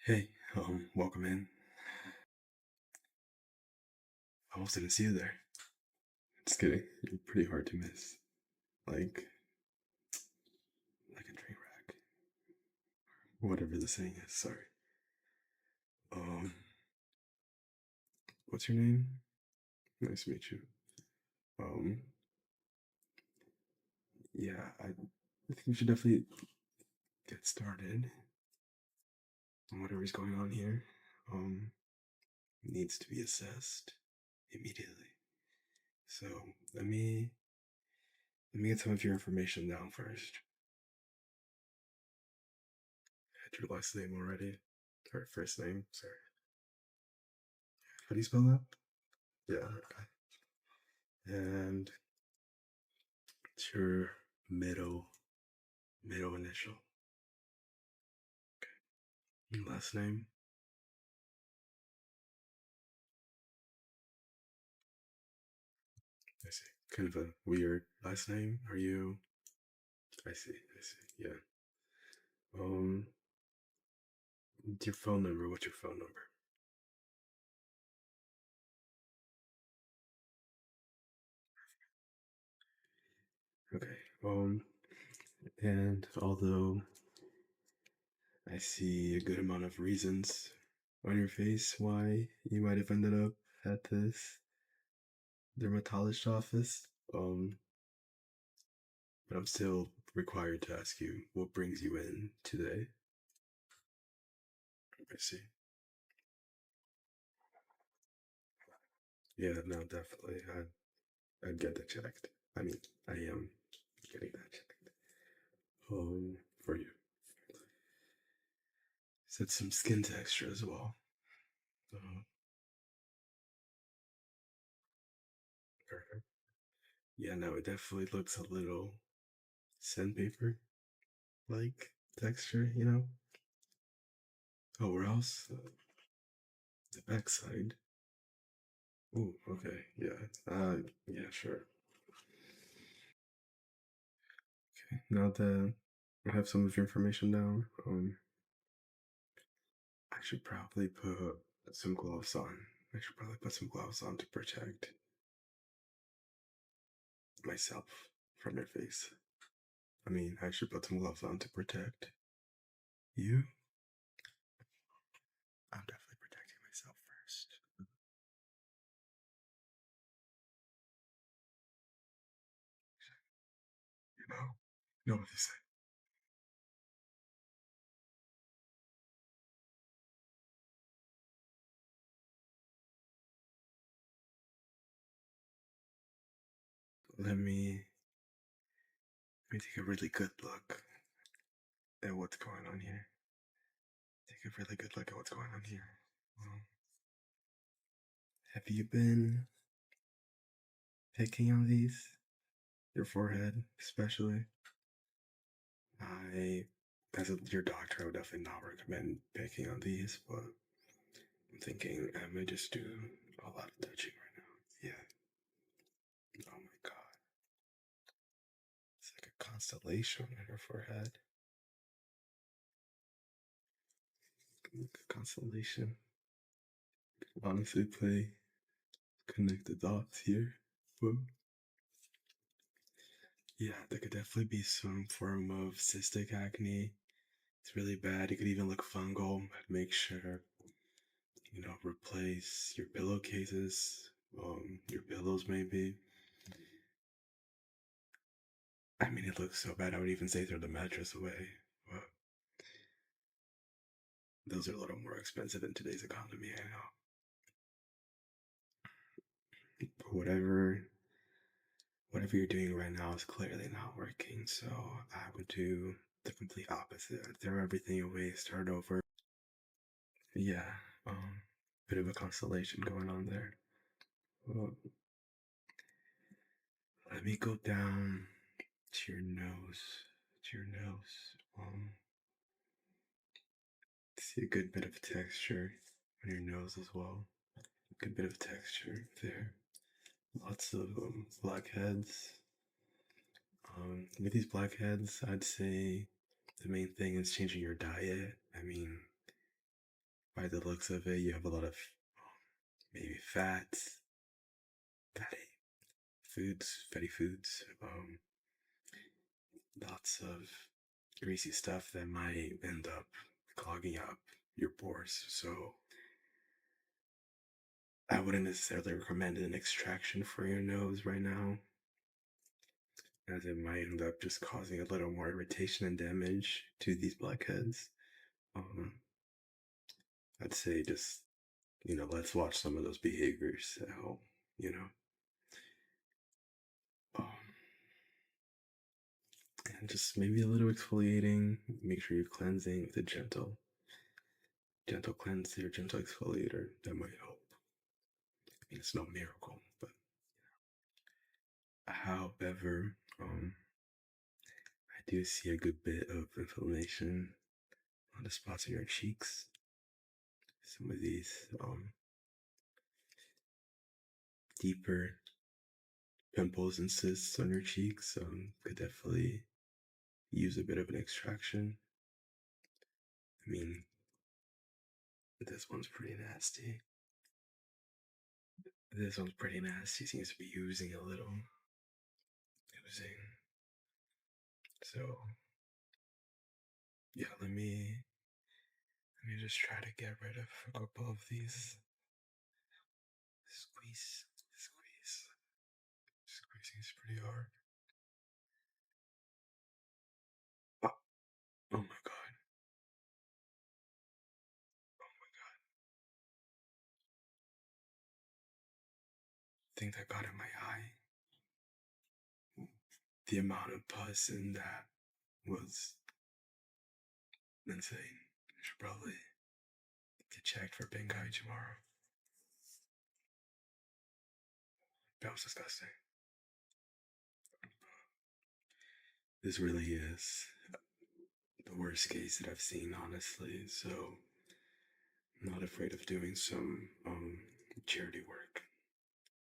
Hey, welcome in. I almost didn't see you there. Just kidding. You're pretty hard to miss. Like, like a train wreck. Whatever the saying is. Sorry. Um, what's your name? Nice to meet you. Um, yeah, I think we should definitely get started on whatever's going on here. Um, needs to be assessed immediately. So let me let me get some of your information down first. Had your last name already, or first name? Sorry. How do you spell that? Yeah. Okay. And it's your middle initial. Your last name. I see. Kind of a weird last name. Are you? I see. I see. Yeah. Um. Your phone number. What's your phone number? Okay. And although I see a good amount of reasons on your face why you might have ended up at this dermatologist office, but I'm still required to ask you what brings you in today. I see. Yeah, no, definitely. I'd get that checked. I mean, I am getting that checked. For you. Said some skin texture as well. Uh, Perfect. Yeah, no, it definitely looks a little sandpaper like texture, you know? Oh, where else? The backside. Oh, okay, yeah. Yeah, sure. Okay, now that I have some of your information down, I should probably put some gloves on. I should probably put some gloves on to protect myself from your face. I mean, I should put some gloves on to protect you. I'm definitely protecting myself first. You know what they say. Let me take a really good look at what's going on here. Take a really good look at what's going on here. Um, have you been picking on these? Your forehead, especially? I, as your doctor, I would definitely not recommend picking on these, but I'm thinking I may just do a lot of touching right now. Yeah. Oh my god. It's like a constellation on your forehead. Constellation. Honestly, play connect the dots here. But yeah, there could definitely be some form of cystic acne. It's really bad. It could even look fungal. Make sure, replace your pillowcases, your pillows maybe. I mean, it looks so bad. I would even say throw the mattress away. But those are a little more expensive in today's economy, I know. But whatever you're doing right now is clearly not working. So I would do the complete opposite. I'd throw everything away, start over. Yeah, bit of a constellation going on there. Well, let me go down to your nose. To your nose. See a good bit of texture on your nose as well. Good bit of texture there. Lots of blackheads. With these blackheads, I'd say the main thing is changing your diet. I mean, by the looks of it, you have a lot of maybe fats, fatty fatty foods, lots of greasy stuff that might end up clogging up your pores. So I wouldn't necessarily recommend an extraction for your nose right now, as it might end up just causing a little more irritation and damage to these blackheads. Um, I'd say just, let's watch some of those behaviors at home, you know. Um, and just maybe a little exfoliating. Make sure you're cleansing with a gentle cleanser, gentle exfoliator. That might help. I mean, it's no miracle, but however, I do see a good bit of inflammation on the spots in your cheeks. Some of these deeper pimples and cysts on your cheeks could definitely use a bit of an extraction. I mean, this one's pretty nasty. This one's pretty nasty. Seems to be oozing a little. Oozing. So, yeah, let me just try to get rid of a couple of these. Squeeze. Squeezing is pretty hard. Oh, oh my god. Oh my god. I think that got in my eye. The amount of pus in that was insane. I should probably get checked for pink eye tomorrow. That was disgusting. This really is the worst case that I've seen, honestly. So, I'm not afraid of doing some charity work.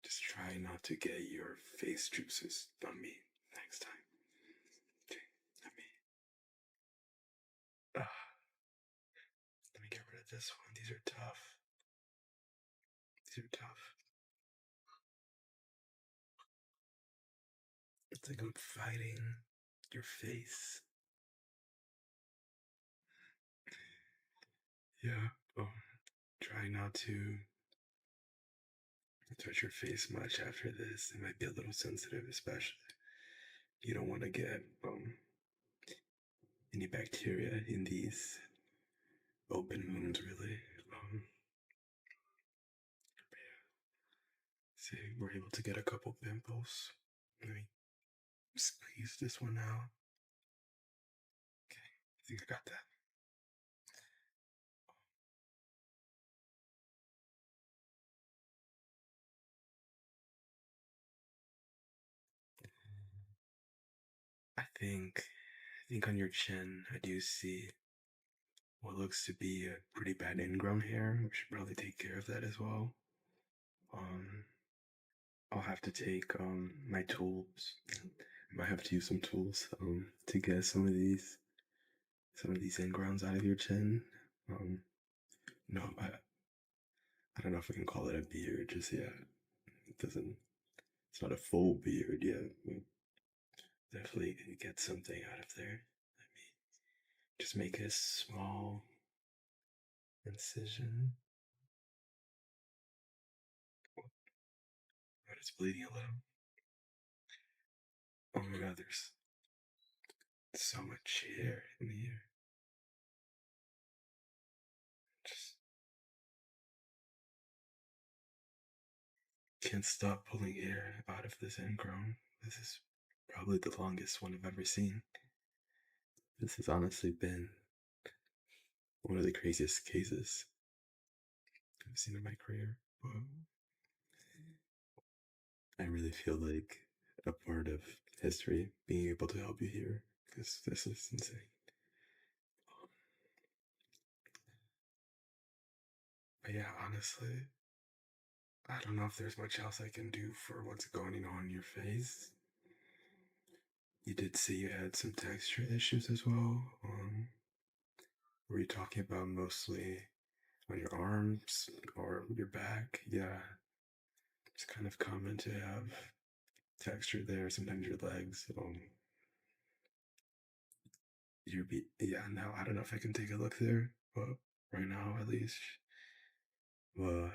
Just try not to get your face juices on me next time. Okay, uh, let me get rid of this one. These are tough. These are tough. It's like I'm fighting your face. Yeah. Try not to touch your face much after this. It might be a little sensitive, especially. You don't want to get any bacteria in these open wounds, really. See, we're able to get a couple pimples. Let me squeeze this one out. Okay, I think I got that. I think on your chin, I do see what looks to be a pretty bad ingrown hair. We should probably take care of that as well. Um, I'll have to take my tools. I might have to use some tools to get some of these ingrowns out of your chin. No, I don't know if we can call it a beard just yet. It doesn't. It's not a full beard yet. Definitely gonna get something out of there. Let me just make a small incision. But it's bleeding a little. Oh my god, there's so much hair in here. Just can't stop pulling hair out of this ingrown. This is probably the longest one I've ever seen. This has honestly been one of the craziest cases I've seen in my career. But I really feel like a part of history being able to help you here because this is insane. But yeah, honestly, I don't know if there's much else I can do for what's going on in your face. You did say you had some texture issues as well. Were you talking about mostly on your arms or your back. Yeah, it's kind of common to have texture there. Sometimes your legs. Yeah. Now I don't know if I can take a look there, but right now at least, well,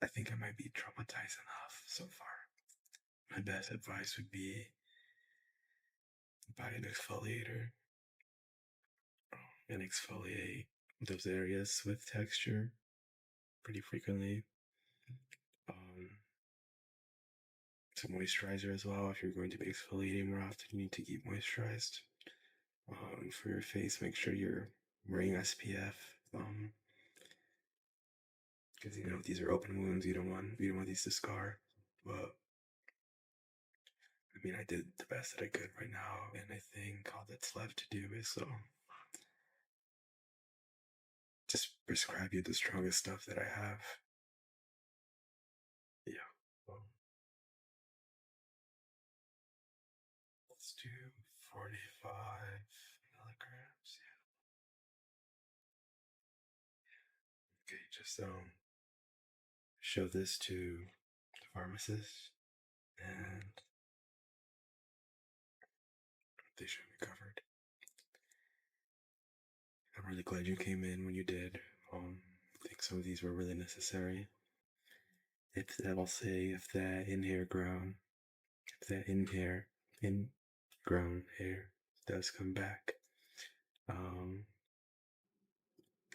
I think I might be traumatized enough so far. My best advice would be buy an exfoliator and exfoliate those areas with texture pretty frequently. Um, some moisturizer as well. If you're going to be exfoliating more often, you need to keep moisturized. For your face, make sure you're wearing SPF. Because these are open wounds. You don't want these to scar. But I mean, I did the best that I could right now, and I think all that's left to do is just prescribe you the strongest stuff that I have. Yeah. Well, let's do 45 milligrams. Yeah. Okay, just show this to the pharmacist, and they should be covered. I'm really glad you came in when you did. I think some of these were really necessary. I'll say if that ingrown hair does um,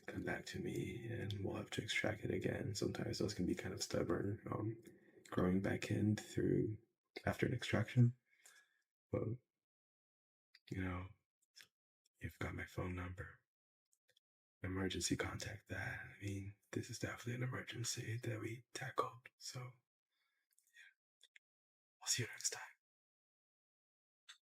come back to me, and we'll have to extract it again. Sometimes those can be kind of stubborn, growing back in through after an extraction. But you know, you've got my phone number. Emergency, contact that. I mean, this is definitely an emergency that we tackled. So, I'll see you next time.